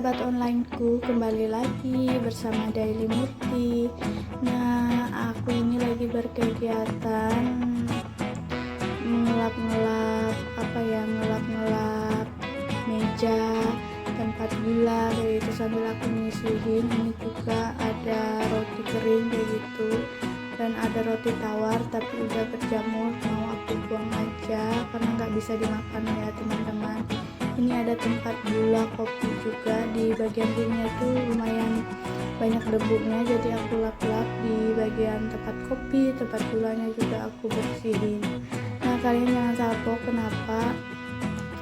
sahabat onlineku, kembali lagi bersama Daily Murti. Nah, aku ini lagi berkegiatan ngelap-ngelap ngelap-ngelap meja, tempat gula kayak gitu, sambil aku nyisihin. Ini juga ada roti kering kayak gitu, dan ada roti tawar tapi udah berjamur, mau aku buang aja karena nggak bisa dimakan ya teman-teman. Ini ada tempat gula kopi juga, di bagian sini tuh lumayan banyak debunya, jadi aku lap-lap di bagian tempat kopi, tempat gulanya juga aku bersihin. Nah, kalian jangan salpo kenapa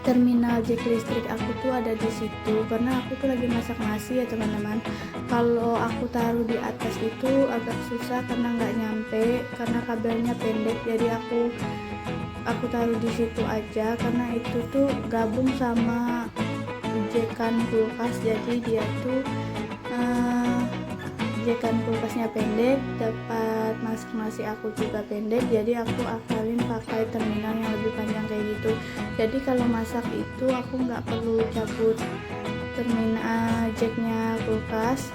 terminal jack listrik aku tuh ada di situ, karena aku tuh lagi masak nasi ya teman-teman. Kalau aku taruh di atas itu agak susah karena nggak nyampe, karena kabelnya pendek, jadi aku taruh di situ aja, karena itu tuh gabung sama jekan kulkas, jadi dia tuh jekan kulkasnya pendek, tempat masak nasi aku juga pendek, jadi aku akalin pakai terminal yang lebih panjang kayak gitu. Jadi kalau masak itu aku nggak perlu cabut terminal jacknya kulkas,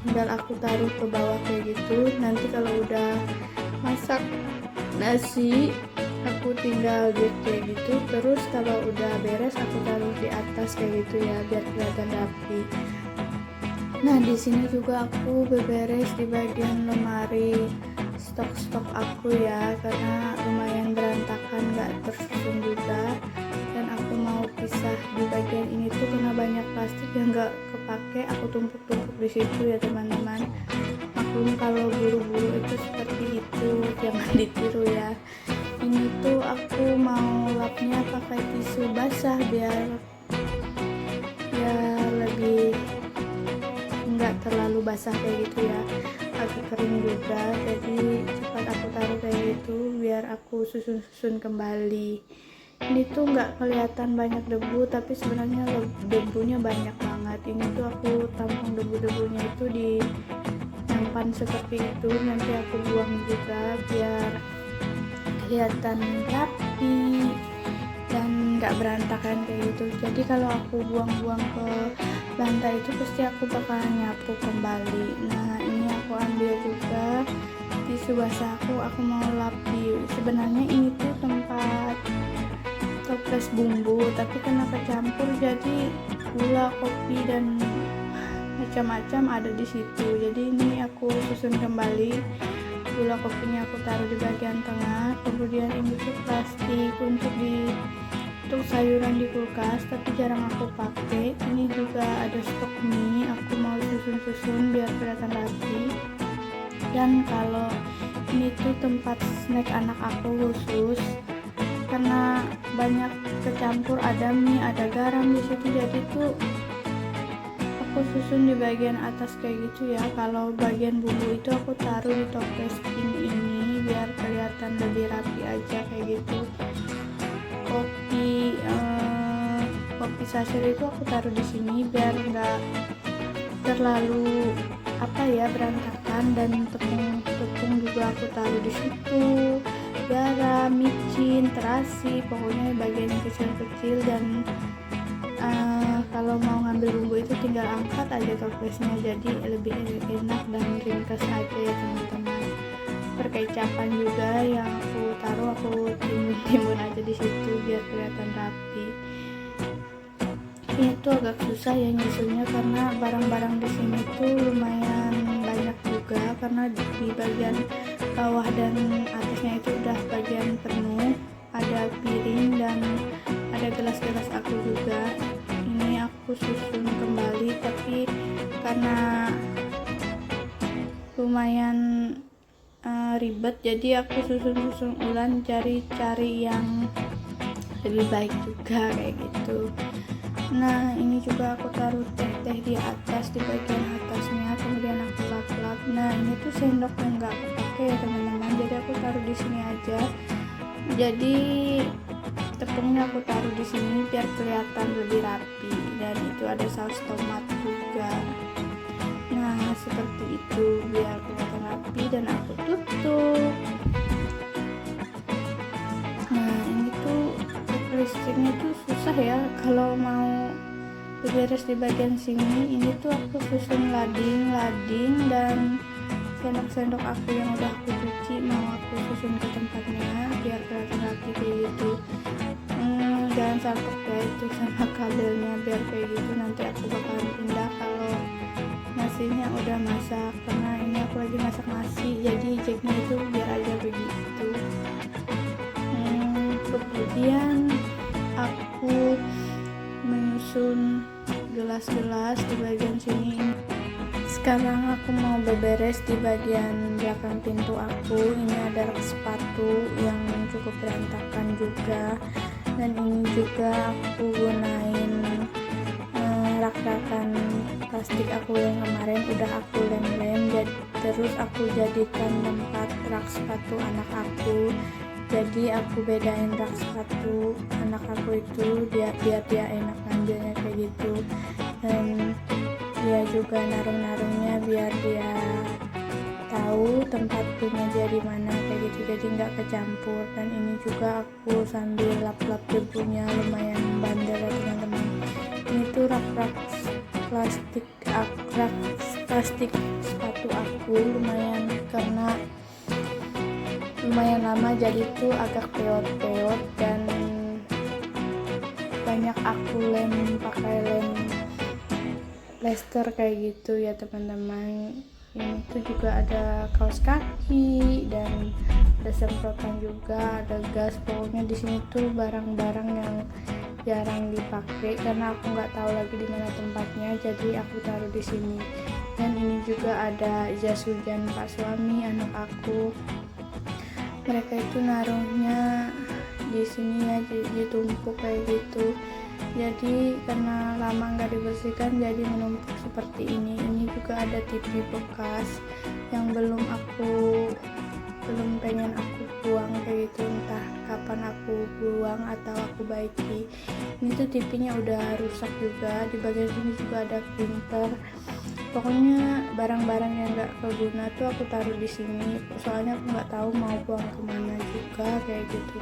tinggal aku taruh ke bawah kayak gitu. Nanti kalau udah masak nasi aku tinggal jack kayak gitu, terus kalau udah beres aku taruh di atas kayak gitu ya, biar kelihatan rapi. Nah, di sini juga aku beberes di bagian lemari stok-stok aku ya, karena lumayan berantakan, nggak tersusun juga, dan aku mau pisah di bagian ini tuh karena banyak plastik yang nggak kepake, aku tumpuk-tumpuk di situ ya teman-teman. Maklum kalau buru-buru itu seperti itu, jangan ditiru ya. Ini tuh aku mau lapnya pakai tisu basah biar lebih nggak terlalu basah kayak gitu ya, agak kering juga, jadi cepat aku taruh kayak gitu biar aku susun kembali. Ini tuh nggak kelihatan banyak debu, tapi sebenarnya debunya banyak banget. Ini tuh aku tampung debu-debunya itu di nampan seperti itu, nanti aku buang juga biar kelihatan rapi dan nggak berantakan kayak gitu. Jadi kalau aku buang-buang ke lantai itu pasti aku bakalan nyapu kembali. Nah, ini aku ambil juga tisu basah aku mau lap di, sebenarnya ini tuh tempat toples bumbu, tapi karena kecampur jadi gula, kopi dan macam-macam ada di situ. Jadi ini aku susun kembali, gula kopinya aku taruh di bagian tengah, kemudian ini tuh plastik untuk sayuran di kulkas, tapi jarang aku pakai. Ini juga ada stok mie, aku mau susun-susun biar kelihatan rapi. Dan kalau ini tuh tempat snack anak aku khusus, karena banyak kecampur, ada mie, ada garam di situ, jadi tuh aku susun di bagian atas kayak gitu ya. Kalau bagian bumbu itu aku taruh di toples ini biar kelihatan lebih rapi aja kayak gitu. Kopi sachet itu aku taruh di sini biar nggak terlalu berantakan, dan tepung juga aku taruh di situ, garam, micin, terasi, pokoknya bagian yang kecil-kecil. Dan kalau mau ngambil bumbu itu tinggal angkat aja toplesnya, jadi lebih enak dan ringkas aja ya teman-teman. Perkecapan juga yang aku taruh, aku timbun aja di situ biar kelihatan rapi. Ini tuh agak susah ya nyusunnya karena barang-barang di sini tuh lumayan banyak juga, karena di bagian bawah dan atasnya itu udah bagian penuh, ada piring dan ada gelas-gelas aku juga. Ini aku susun kembali, tapi karena lumayan ribet, jadi aku susun ulang, cari yang lebih baik juga kayak gitu. Nah, ini juga aku taruh teh di atas, di bagian atasnya, kemudian aku lap-lap. Nah, ini tuh sendok yang nggak aku pakai ya teman-teman, jadi aku taruh di sini aja. Jadi tepungnya aku taruh di sini biar kelihatan lebih rapi, dan itu ada saus tomat juga. Nah, seperti itu biar kelihatan rapi, dan aku tutup. Nah, ini tuh listriknya tuh susah ya kalau mau beres di bagian sini. Ini tuh aku susun lading dan sendok-sendok aku yang udah aku cuci mau aku susun ke tempatnya biar kelihatan rapi kayak gitu. Jangan salpok ya itu sama kabelnya, biar kayak gitu nanti aku bakalan pindah kalau nasinya udah masak, karena ini aku lagi masak nasi jadi jacknya itu biar aja begitu. Kemudian aku menyusun gelas-gelas di bagian sini. Sekarang aku mau beberes di bagian belakang pintu aku. Ini ada rak sepatu yang cukup berantakan juga, dan ini juga aku gunain rak-rakan plastik aku yang kemarin udah aku lem-lem, terus aku jadikan tempat rak sepatu anak aku. Jadi aku bedain rak sepatu anak aku itu biar dia enak ngambilnya kayak gitu, dan dia juga narung-narungnya biar dia tahu tempat punya dia di mana kayak gitu, jadi nggak kecampur. Dan ini juga aku sambil lap-lap debunya, lumayan bandel ya teman-teman. Ini tuh rak plastik sepatu aku lumayan, karena lumayan lama jadi tuh agak peot-peot, dan banyak aku lem pakai lem plester kayak gitu ya teman-teman. Ini tuh juga ada kaos kaki dan ada semprotan juga, ada gas. Pokoknya di sini tuh barang-barang yang jarang dipakai karena aku nggak tahu lagi di mana tempatnya, jadi aku taruh di sini. Dan ini juga ada jas hujan pak suami anak aku, mereka itu naruhnya di sini ya, ditumpuk kayak gitu. Jadi karena lama nggak dibersihkan jadi menumpuk seperti ini. Ini juga ada TV bekas yang belum pengen aku buang kayak gitu, entah kapan aku buang atau aku baiki. Ini tuh TV-nya udah rusak juga. Di bagian sini juga ada printer. Pokoknya barang-barang yang nggak berguna tuh aku taruh di sini, soalnya aku nggak tahu mau buang kemana juga kayak gitu.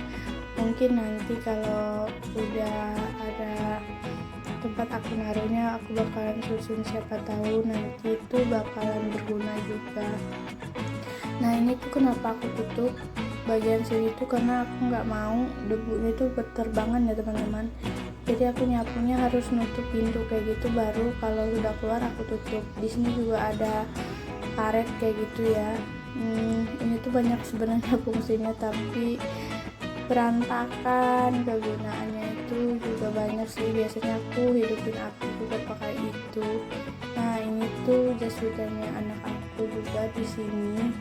Mungkin nanti kalau udah ada tempat aku naruhnya aku bakalan susun, siapa tahu nanti itu bakalan berguna juga. Nah ini tuh kenapa aku tutup bagian sini tuh karena aku nggak mau debunya tuh berterbangan ya teman-teman. Jadi aku nyapunya harus nutup pintu kayak gitu, baru kalau udah keluar aku tutup. Di sini juga ada karet kayak gitu ya. Ini tuh banyak sebenarnya fungsinya, tapi berantakan. Kegunaannya itu juga banyak sih. Biasanya aku hidupin api juga pakai itu. Nah ini tuh jas hujannya anak aku juga di sini,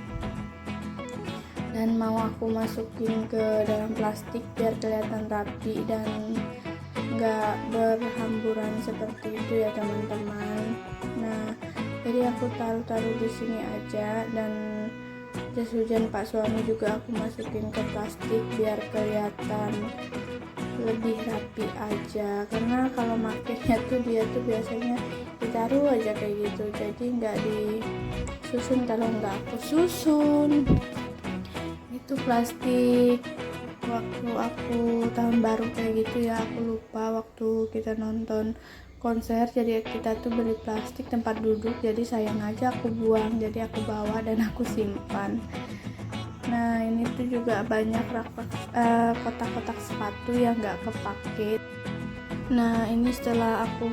dan mau aku masukin ke dalam plastik biar kelihatan rapi dan nggak berhamburan seperti itu ya teman-teman. Nah jadi aku taruh di sini aja, dan jas hujan pak suami juga aku masukin ke plastik biar kelihatan lebih rapi aja, karena kalau makainya tuh dia tuh biasanya ditaruh aja kayak gitu, jadi nggak disusun. Kalau nggak aku susun itu plastik waktu aku tahun baru kayak gitu ya, aku lupa waktu kita nonton konser, jadi kita tuh beli plastik tempat duduk, jadi sayang aja aku buang, jadi aku bawa dan aku simpan. Nah ini tuh juga banyak kotak-kotak sepatu yang nggak kepake. Nah ini setelah aku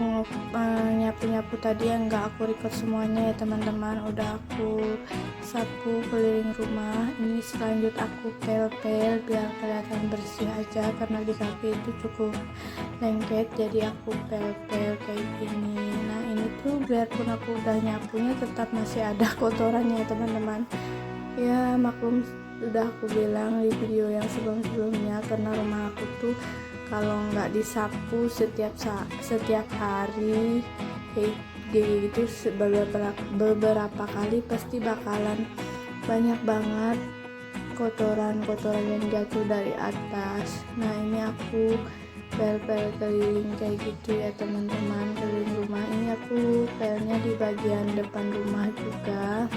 nyapu-nyapu tadi yang nggak aku record semuanya ya teman-teman, udah aku sapu keliling rumah. Ini selanjut aku pel-pel biar kelihatan bersih aja, karena di kaki itu cukup lengket, jadi aku pel-pel kayak gini. Nah ini tuh biarpun aku udah nyapunya tetap masih ada kotorannya ya teman-teman. Ya maklum, udah aku bilang di video yang sebelum-sebelumnya, karena rumah aku tuh kalau nggak disapu setiap hari kayak gitu beberapa kali pasti bakalan banyak banget kotoran yang jatuh dari atas. Nah ini aku pel-pel keliling kayak gitu ya teman-teman, keliling rumah. Ini aku pelnya di bagian depan rumah juga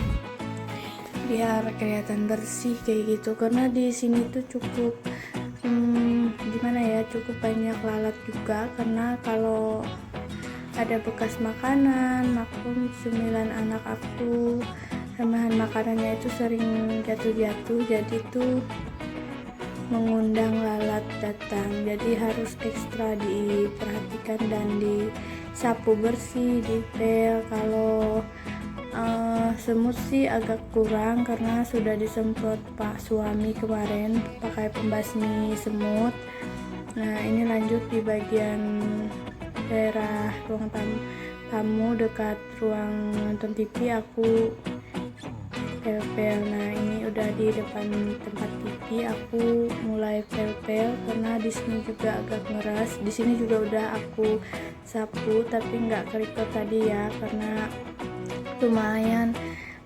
biar kelihatan bersih kayak gitu, karena di sini tuh cukup gimana ya, cukup banyak lalat juga, karena kalau ada bekas makanan, maklum cemilan anak aku, bahan makanannya itu sering jatuh-jatuh, jadi tuh mengundang lalat datang, jadi harus ekstra diperhatikan dan disapu bersih, dipel. Kalau semut sih agak kurang karena sudah disemprot Pak suami kemarin pakai pembasmi semut. Nah ini lanjut di bagian daerah ruang tamu dekat ruang nonton TV aku pel-pel. Nah ini udah di depan tempat TV aku mulai pel-pel karena di sini juga agak ngeras. Di sini juga udah aku sapu tapi nggak kerikot tadi ya, karena lumayan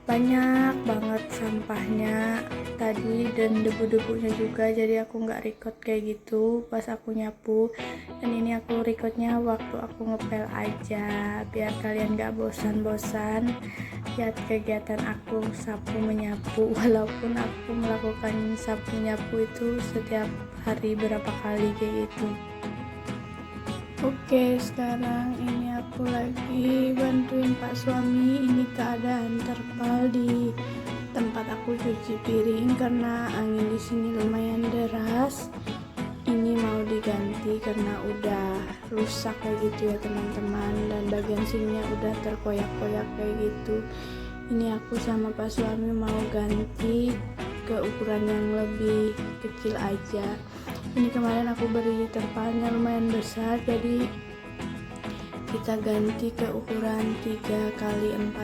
banyak banget sampahnya tadi dan debu-debunya juga, jadi aku nggak record kayak gitu pas aku nyapu. Dan ini aku recordnya waktu aku ngepel aja biar kalian nggak bosan-bosan lihat kegiatan aku sapu menyapu, walaupun aku melakukan sapu menyapu itu setiap hari berapa kali kayak gitu. Oke, sekarang ini aku lagi bantuin Pak suami. Ini keadaan terpal di tempat aku cuci piring karena angin di sini lumayan deras. Ini mau diganti karena udah rusak kayak gitu ya teman-teman, dan bagian sininya udah terkoyak-koyak kayak gitu. Ini aku sama Pak suami mau ganti ke ukuran yang lebih kecil aja. Ini kemarin aku beri terpalnya lumayan besar, jadi kita ganti ke ukuran 3x4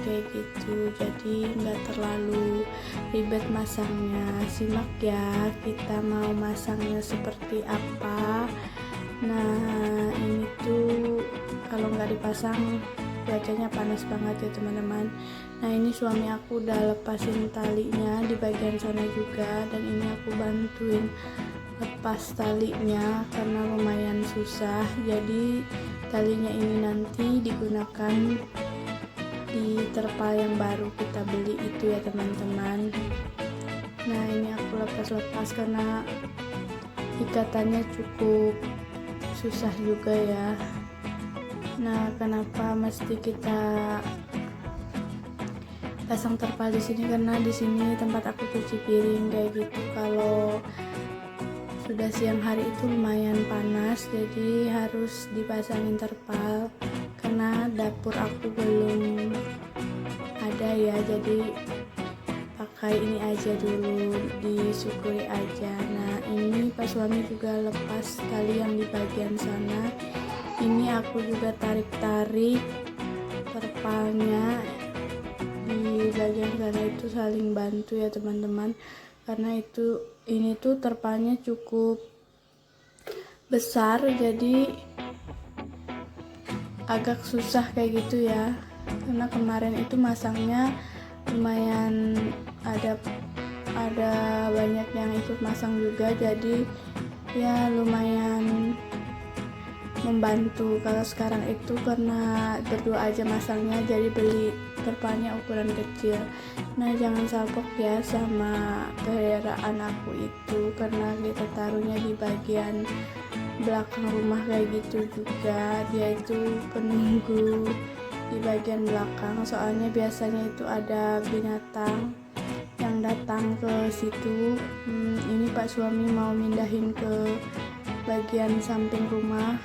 kayak gitu, jadi nggak terlalu ribet masangnya. Simak ya kita mau masangnya seperti apa. Nah ini tuh kalau nggak dipasang cuacanya panas banget ya teman-teman. Nah ini suami aku udah lepasin talinya di bagian sana juga, dan ini aku bantuin lepas talinya karena lumayan susah. Jadi talinya ini nanti digunakan di terpal yang baru kita beli itu ya teman-teman. Nah ini aku lepas-lepas karena ikatannya cukup susah juga ya. Nah kenapa mesti kita pasang terpal di sini, karena di sini tempat aku cuci piring kayak gitu. Kalau sudah siang hari itu lumayan panas, jadi harus dipasangin terpal karena dapur aku belum ada ya, jadi pakai ini aja dulu, disyukuri aja. Nah ini Pak suami juga lepas tali yang di bagian sana. Ini aku juga tarik-tarik terpalnya di bagian sana, itu saling bantu ya teman-teman, karena ini tuh terpalnya cukup besar, jadi agak susah kayak gitu ya. Karena kemarin itu masangnya lumayan ada banyak yang ikut masang juga, jadi ya lumayan membantu. Kalau sekarang itu karena berdua aja masangnya, jadi beli terpalnya ukuran kecil. Nah jangan salpok ya sama peliharaan aku itu, karena kita taruhnya di bagian belakang rumah kayak gitu juga. Dia itu penunggu di bagian belakang, soalnya biasanya itu ada binatang yang datang ke situ. Ini Pak suami mau mindahin ke bagian samping rumah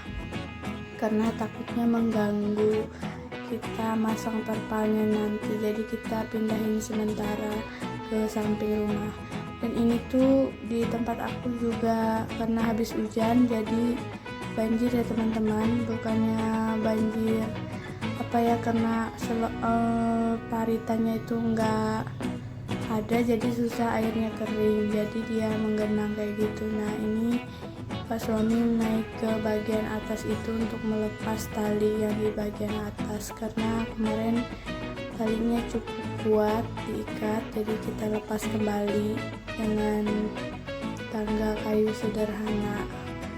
karena takutnya mengganggu kita masang terpalnya nanti, jadi kita pindahin sementara ke samping rumah. Dan ini tuh di tempat aku juga karena habis hujan jadi banjir ya teman-teman, bukannya banjir apa ya, karena paritannya itu enggak ada, jadi susah airnya kering, jadi dia menggenang kayak gitu. Nah ini Pak suami naik ke bagian atas itu untuk melepas tali yang di bagian atas, karena kemarin talinya cukup kuat diikat, jadi kita lepas kembali dengan tangga kayu sederhana.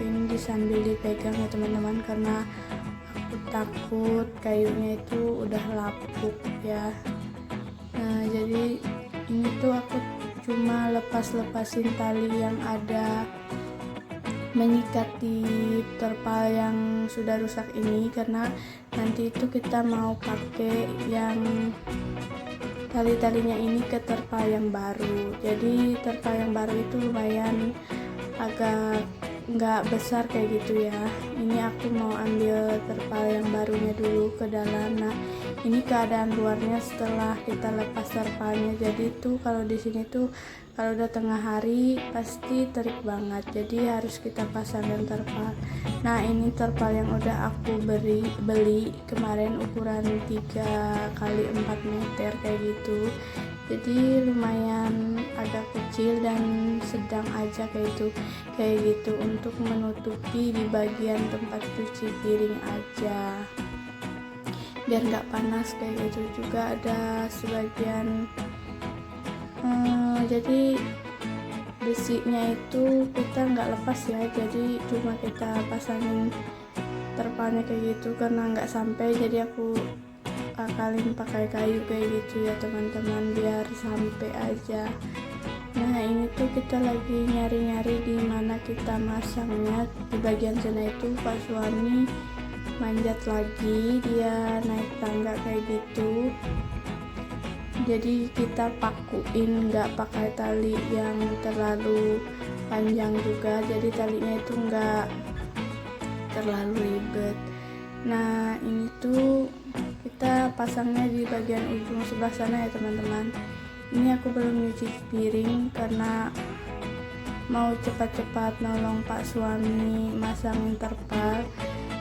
Ini sambil dipegang ya teman-teman, karena aku takut kayunya itu udah lapuk ya. Nah jadi ini tuh aku cuma lepasin tali yang ada mengikat di terpal yang sudah rusak ini, karena nanti itu kita mau pakai yang tali-talinya ini ke terpal yang baru. Jadi terpal yang baru itu lumayan agak nggak besar kayak gitu ya. Ini aku mau ambil terpal yang barunya dulu ke dalam. Nah, ini keadaan luarnya setelah kita lepas terpalnya. Jadi tuh kalau di sini tuh kalau udah tengah hari pasti terik banget. Jadi harus kita pasangkan terpal. Nah, ini terpal yang udah aku beli kemarin ukuran 3 kali 4 meter kayak gitu. Jadi lumayan agak kecil dan sedang aja kayak gitu untuk menutupi di bagian tempat cuci piring aja biar nggak panas kayak gitu. Juga ada sebagian jadi besinya itu kita nggak lepas ya, jadi cuma kita pasangin terpalnya kayak gitu karena nggak sampai, jadi aku akalin pakai kayu kayak gitu ya teman-teman biar sampai aja. Nah, ini tuh kita lagi nyari-nyari di mana kita masangnya. Di bagian sana itu Pak suami manjat lagi, dia naik tangga kayak gitu. Jadi kita pakuin, nggak pakai tali yang terlalu panjang juga, jadi talinya itu nggak terlalu ribet. Nah, ini tuh kita pasangnya di bagian ujung sebelah sana ya teman-teman. Ini aku belum nyuci piring karena mau cepat-cepat nolong Pak suami masangin terpal,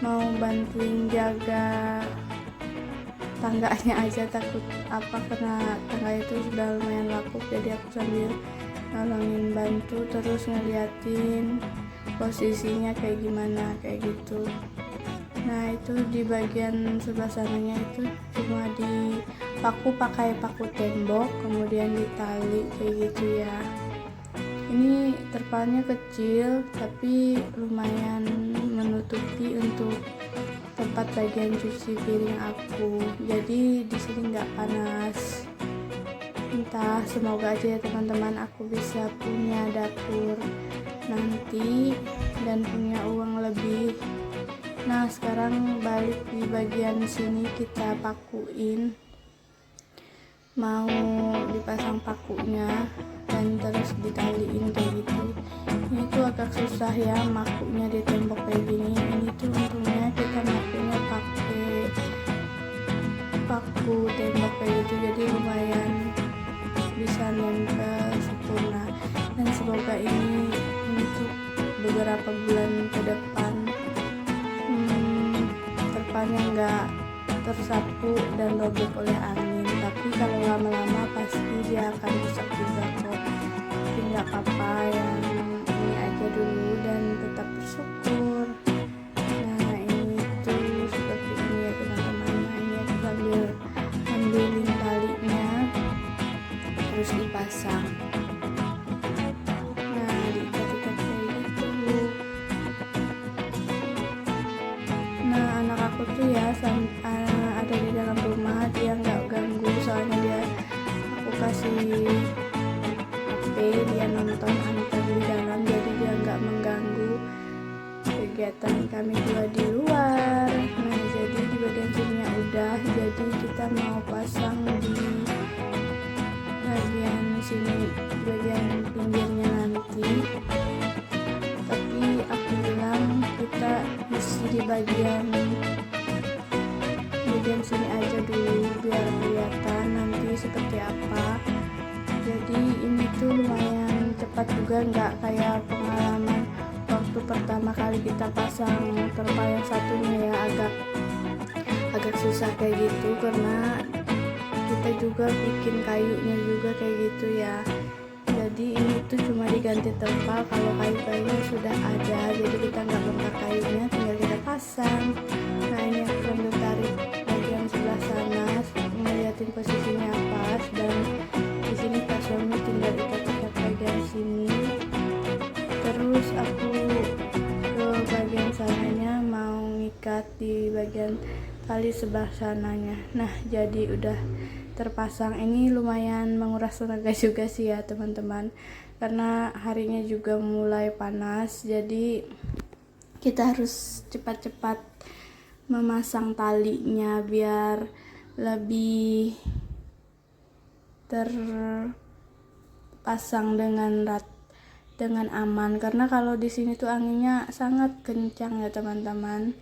mau bantuin jaga tangganya aja, takut karena tangga itu sudah lumayan lapuk, jadi aku sambil nolongin bantu terus ngeliatin posisinya kayak gimana kayak gitu. Nah, itu di bagian sebelah sananya itu cuma dipaku pakai paku tembok, kemudian ditali kayak gitu ya. Ini terpalnya kecil tapi lumayan menutupi untuk tempat bagian cuci piring aku, jadi di sini nggak panas. Entah, semoga aja ya teman-teman aku bisa punya dapur nanti dan punya uang lebih. Nah, sekarang balik di bagian sini kita pakuin, mau dipasang pakunya dan terus ditaliin kayak gitu. Ini tuh agak susah ya makunya di tembok kayak gini. Ini tuh untungnya kita makunya pakai paku tembok kayak gitu, jadi lumayan bisa nempel sempurna. Dan semoga ini untuk beberapa bulan ke depan terpalnya nggak tersapu dan robek oleh angin, tapi kalau lama-lama pasti dia akan rusak juga kok. Tapi nggak apa-apa, yang ini aja dulu dan tetap bersyukur. Nah, ini tuh seperti ini ya teman-teman. Nah, ini aku sambil ambilin talinya terus dipasang. Nah, diikat-ikat kayak gitu. Nah, anak aku tuh ya ada di dalam rumah, dia nggak ganggu soalnya aku kasih HP, dia nonton antar di dalam, jadi dia nggak mengganggu kegiatan kami dua di luar. Nah, jadi di bagian sininya udah, jadi kita mau pasang di bagian sini, bagian pinggirnya nanti. Tapi aku bilang kita isi di bagian sini aja dulu biar kelihatan nanti seperti apa. Jadi ini tuh lumayan cepat juga, nggak kayak pengalaman waktu pertama kali kita pasang terpal yang satunya ya, agak susah kayak gitu karena kita juga bikin kayunya juga kayak gitu ya. Jadi ini tuh cuma diganti terpal, kalau kayu-kayunya sudah ada, jadi kita nggak bongkar kayunya, tinggal kita pasang. Nah, ini aku sambil tarik bagian sebelah sana, ngeliatin posisinya pas, dan di sini Pak suami tinggal ikat-ikat bagian sini. Terus aku ke bagian sananya mau ngikat di bagian tali sebelah sananya. Nah, jadi udah terpasang. Ini lumayan menguras tenaga juga sih ya teman-teman, karena harinya juga mulai panas, jadi kita harus cepat-cepat memasang talinya biar lebih terpasang dengan aman, karena kalau di sini tuh anginnya sangat kencang ya teman-teman.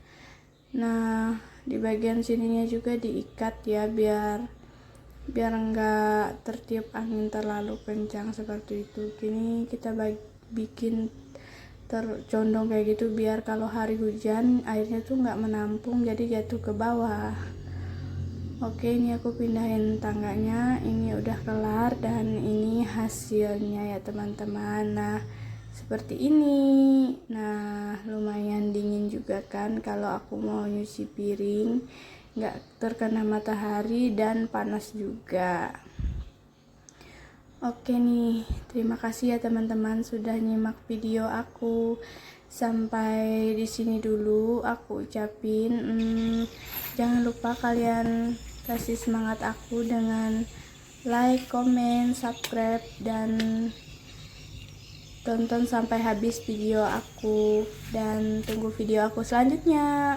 Nah, di bagian sininya juga diikat ya biar enggak tertiup angin terlalu kencang seperti itu. Kini kita bikin tercondong kayak gitu biar kalau hari hujan airnya tuh nggak menampung, jadi jatuh ke bawah. Oke, ini aku pindahin tangganya, ini udah kelar dan ini hasilnya ya teman-teman. Nah, seperti ini. Nah, lumayan dingin juga kan kalau aku mau nyuci piring, nggak terkena matahari dan panas juga. Oke nih, terima kasih ya teman-teman sudah nyimak video aku. Sampai di sini dulu aku ucapin. Jangan lupa kalian kasih semangat aku dengan like, comment, subscribe, dan tonton sampai habis video aku, dan tunggu video aku selanjutnya.